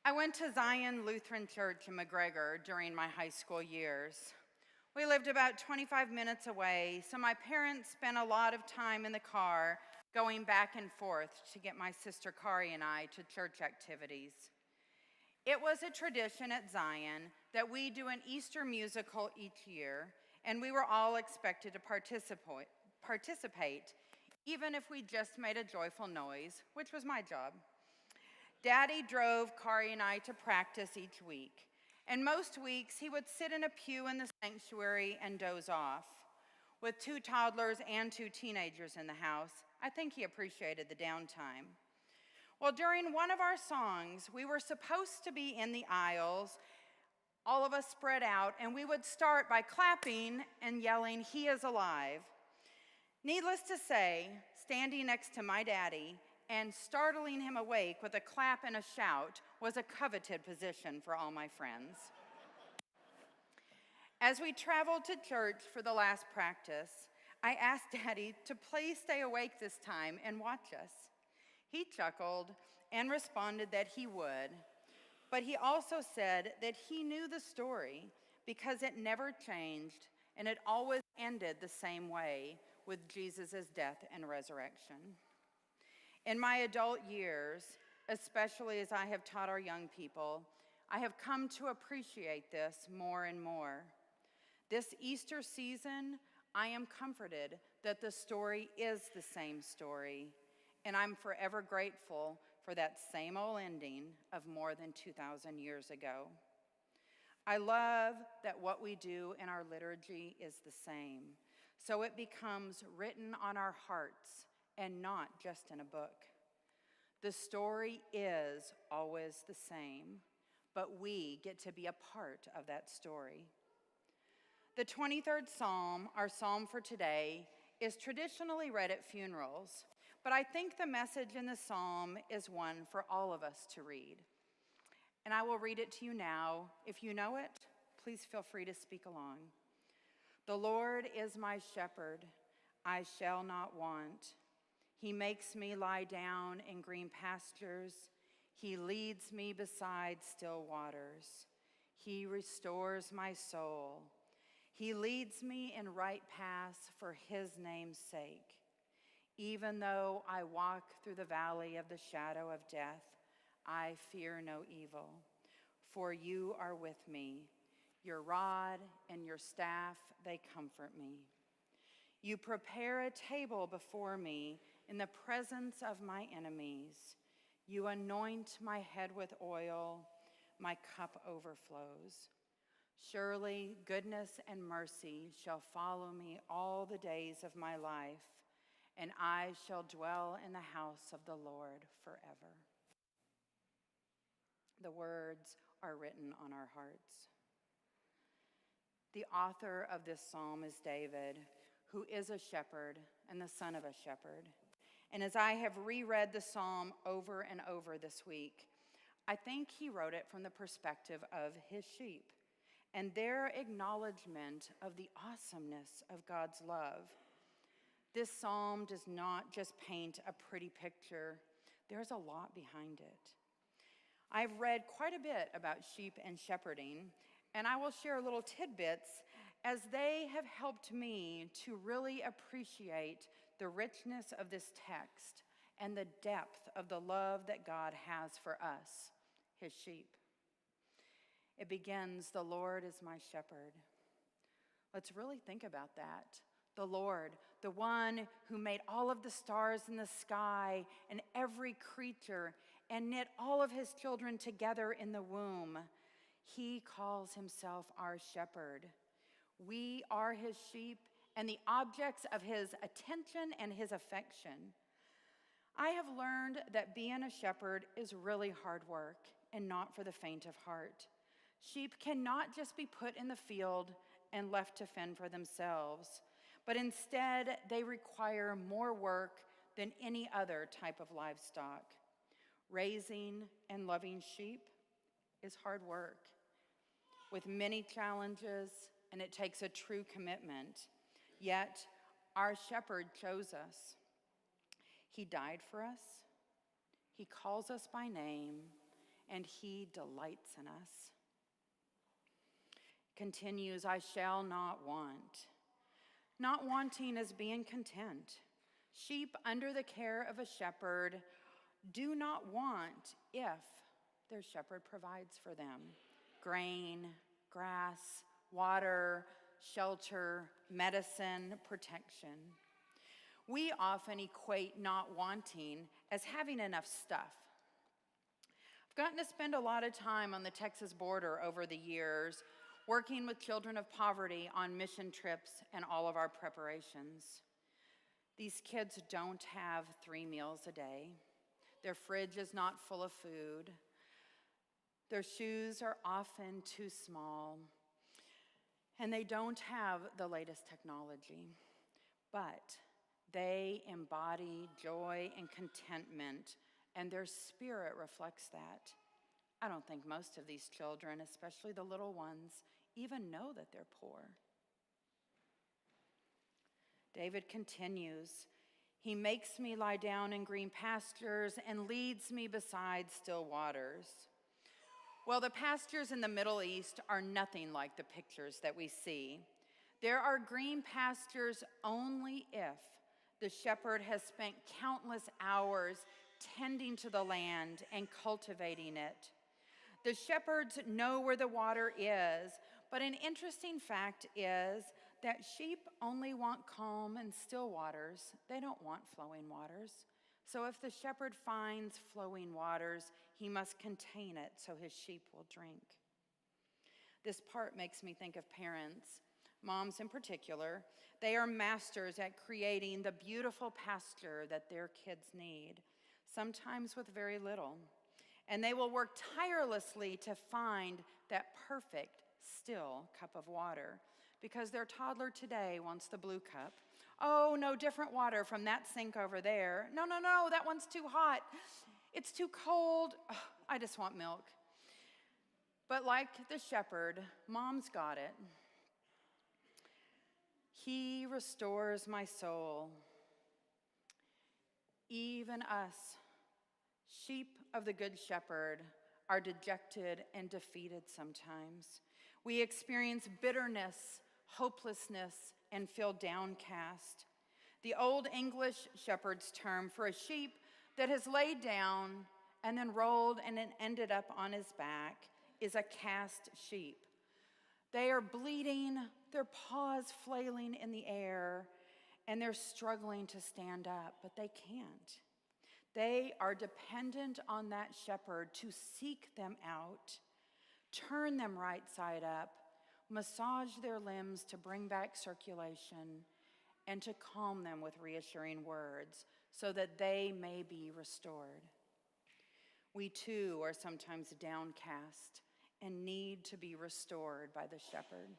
I went to Zion Lutheran Church in McGregor during my high school years. We lived about 25 minutes away, so my parents spent a lot of time in the car going back and forth to get my sister Kari and I to church activities. It was a tradition at Zion that we do an Easter musical each year, and we were all expected to participate, even if we just made a joyful noise, which was my job. Daddy drove Kari and I to practice each week, and most weeks he would sit in a pew in the sanctuary and doze off. With 2 toddlers and 2 teenagers in the house, I think he appreciated the downtime. Well, during one of our songs, we were supposed to be in the aisles, all of us spread out, and we would start by clapping and yelling, "He is alive." Needless to say, standing next to my daddy and startling him awake with a clap and a shout was a coveted position for all my friends. As we traveled to church for the last practice, I asked Daddy to please stay awake this time and watch us. He chuckled and responded that he would, but he also said that he knew the story because it never changed and it always ended the same way with Jesus' death and resurrection. In my adult years, especially as I have taught our young people, I have come to appreciate this more and more. This Easter season, I am comforted that the story is the same story, and I'm forever grateful for that same old ending of more than 2,000 years ago. I love that what we do in our liturgy is the same, so it becomes written on our hearts and not just in a book. The story is always the same, but we get to be a part of that story. The 23rd Psalm, our psalm for today, is traditionally read at funerals, but I think the message in the psalm is one for all of us to read. And I will read it to you now. If you know it, please feel free to speak along. The Lord is my shepherd, I shall not want. He makes me lie down in green pastures. He leads me beside still waters. He restores my soul. He leads me in right paths for his name's sake. Even though I walk through the valley of the shadow of death, I fear no evil, for you are with me. Your rod and your staff, they comfort me. You prepare a table before me in the presence of my enemies. You anoint my head with oil, my cup overflows. Surely goodness and mercy shall follow me all the days of my life, and I shall dwell in the house of the Lord forever. The words are written on our hearts. The author of this psalm is David, who is a shepherd and the son of a shepherd. And as I have reread the psalm over and over this week, I think he wrote it from the perspective of his sheep and their acknowledgement of the awesomeness of God's love. This psalm does not just paint a pretty picture. There's a lot behind it. I've read quite a bit about sheep and shepherding, and I will share little tidbits as they have helped me to really appreciate the richness of this text and the depth of the love that God has for us, his sheep. It begins, "The Lord is my shepherd." Let's really think about that. The Lord, the one who made all of the stars in the sky and every creature and knit all of his children together in the womb. He calls himself our shepherd. We are his sheep and the objects of his attention and his affection. I have learned that being a shepherd is really hard work and not for the faint of heart. Sheep cannot just be put in the field and left to fend for themselves, but instead they require more work than any other type of livestock. Raising and loving sheep is hard work with many challenges, and it takes a true commitment. Yet our shepherd chose us. He died for us. He calls us by name, and he delights in us. Continues, I shall not want. Not wanting is being content. Sheep under the care of a shepherd do not want if their shepherd provides for them grain, grass, water, shelter, medicine, protection. We often equate not wanting as having enough stuff. I've gotten to spend a lot of time on the Texas border over the years, working with children of poverty on mission trips and all of our preparations. These kids don't have 3 meals a day. Their fridge is not full of food. Their shoes are often too small. And they don't have the latest technology. But they embody joy and contentment, and their spirit reflects that. I don't think most of these children, especially the little ones, even know that they're poor. David continues, he makes me lie down in green pastures and leads me beside still waters. Well, the pastures in the Middle East are nothing like the pictures that we see. There are green pastures only if the shepherd has spent countless hours tending to the land and cultivating it. The shepherds know where the water is, but an interesting fact is that sheep only want calm and still waters. They don't want flowing waters. So if the shepherd finds flowing waters, he must contain it so his sheep will drink. This part makes me think of parents, moms in particular. They are masters at creating the beautiful pasture that their kids need, sometimes with very little. And they will work tirelessly to find that perfect, still cup of water, because their toddler today wants the blue cup. Oh, no, different water from that sink over there. No, that one's too hot. It's too cold. Oh, I just want milk. But like the shepherd, mom's got it. He restores my soul. Even us, sheep of the Good Shepherd, are dejected and defeated sometimes. We experience bitterness, hopelessness, and feel downcast. The Old English shepherd's term for a sheep that has laid down and then rolled and then ended up on his back is a cast sheep. They are bleeding, their paws flailing in the air, and they're struggling to stand up, but they can't. They are dependent on that shepherd to seek them out, turn them right side up, massage their limbs to bring back circulation, and to calm them with reassuring words so that they may be restored. We too are sometimes downcast and need to be restored by the shepherd.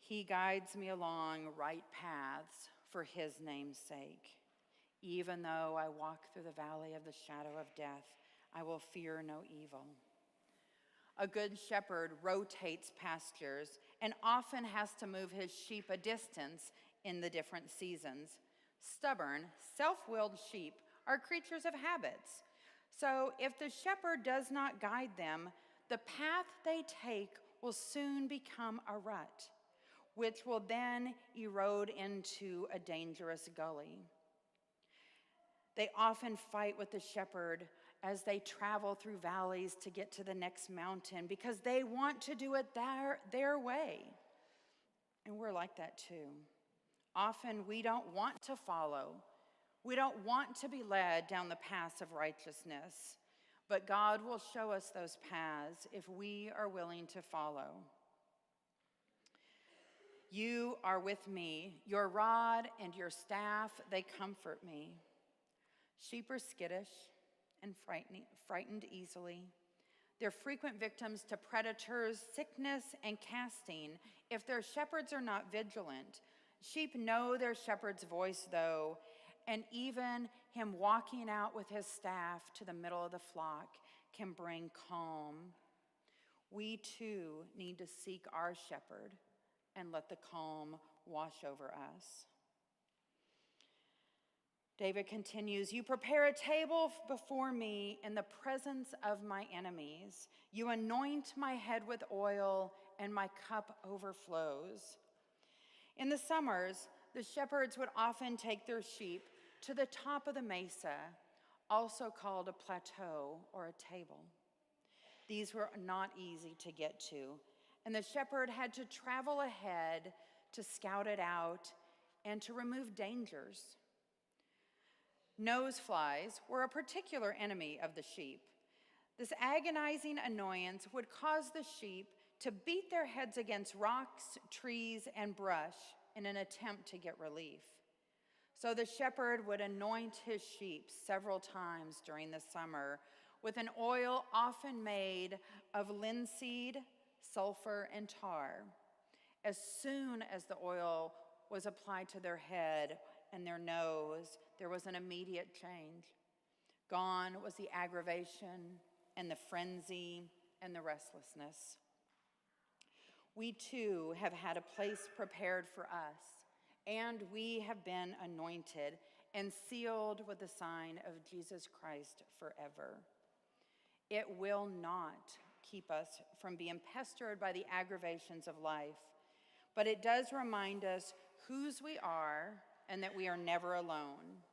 He guides me along right paths for his name's sake. Even though I walk through the valley of the shadow of death, I will fear no evil. A good shepherd rotates pastures and often has to move his sheep a distance in the different seasons. Stubborn, self-willed sheep are creatures of habits. So if the shepherd does not guide them, the path they take will soon become a rut, which will then erode into a dangerous gully. They often fight with the shepherd as they travel through valleys to get to the next mountain because they want to do it their way. And we're like that too. Often we don't want to follow. We don't want to be led down the paths of righteousness, but God will show us those paths if we are willing to follow. You are with me. Your rod and your staff, they comfort me. Sheep are skittish and frightened easily. They're frequent victims to predators, sickness, and casting if their shepherds are not vigilant. Sheep know their shepherd's voice, though, and even him walking out with his staff to the middle of the flock can bring calm. We too need to seek our shepherd and let the calm wash over us. David continues, "You prepare a table before me in the presence of my enemies. You anoint my head with oil, and my cup overflows." In the summers, the shepherds would often take their sheep to the top of the mesa, also called a plateau or a table. These were not easy to get to, and the shepherd had to travel ahead to scout it out and to remove dangers. Nose flies were a particular enemy of the sheep. This agonizing annoyance would cause the sheep to beat their heads against rocks, trees, and brush in an attempt to get relief. So the shepherd would anoint his sheep several times during the summer with an oil often made of linseed, sulfur, and tar. As soon as the oil was applied to their head and their nose, there was an immediate change. Gone was the aggravation and the frenzy and the restlessness. We too have had a place prepared for us, and we have been anointed and sealed with the sign of Jesus Christ forever. It will not keep us from being pestered by the aggravations of life, but it does remind us whose we are and that we are never alone.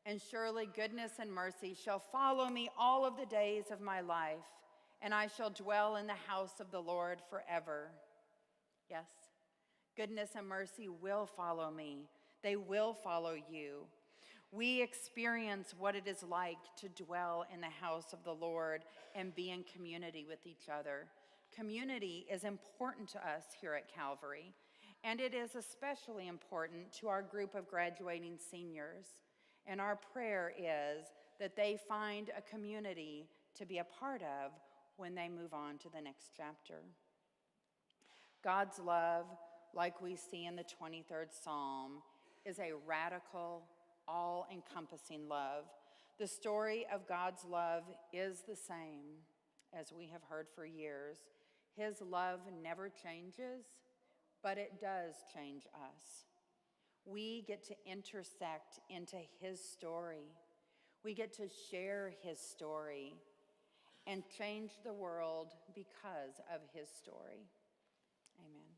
"And surely goodness and mercy shall follow me all of the days of my life, and I shall dwell in the house of the Lord forever." Yes, goodness and mercy will follow me. They will follow you. We experience what it is like to dwell in the house of the Lord and be in community with each other. Community is important to us here at Calvary, and it is especially important to our group of graduating seniors. And our prayer is that they find a community to be a part of when they move on to the next chapter. God's love, like we see in the 23rd Psalm, is a radical, all-encompassing love. The story of God's love is the same as we have heard for years. His love never changes, but it does change us. We get to intersect into his story. We get to share his story and change the world because of his story. Amen.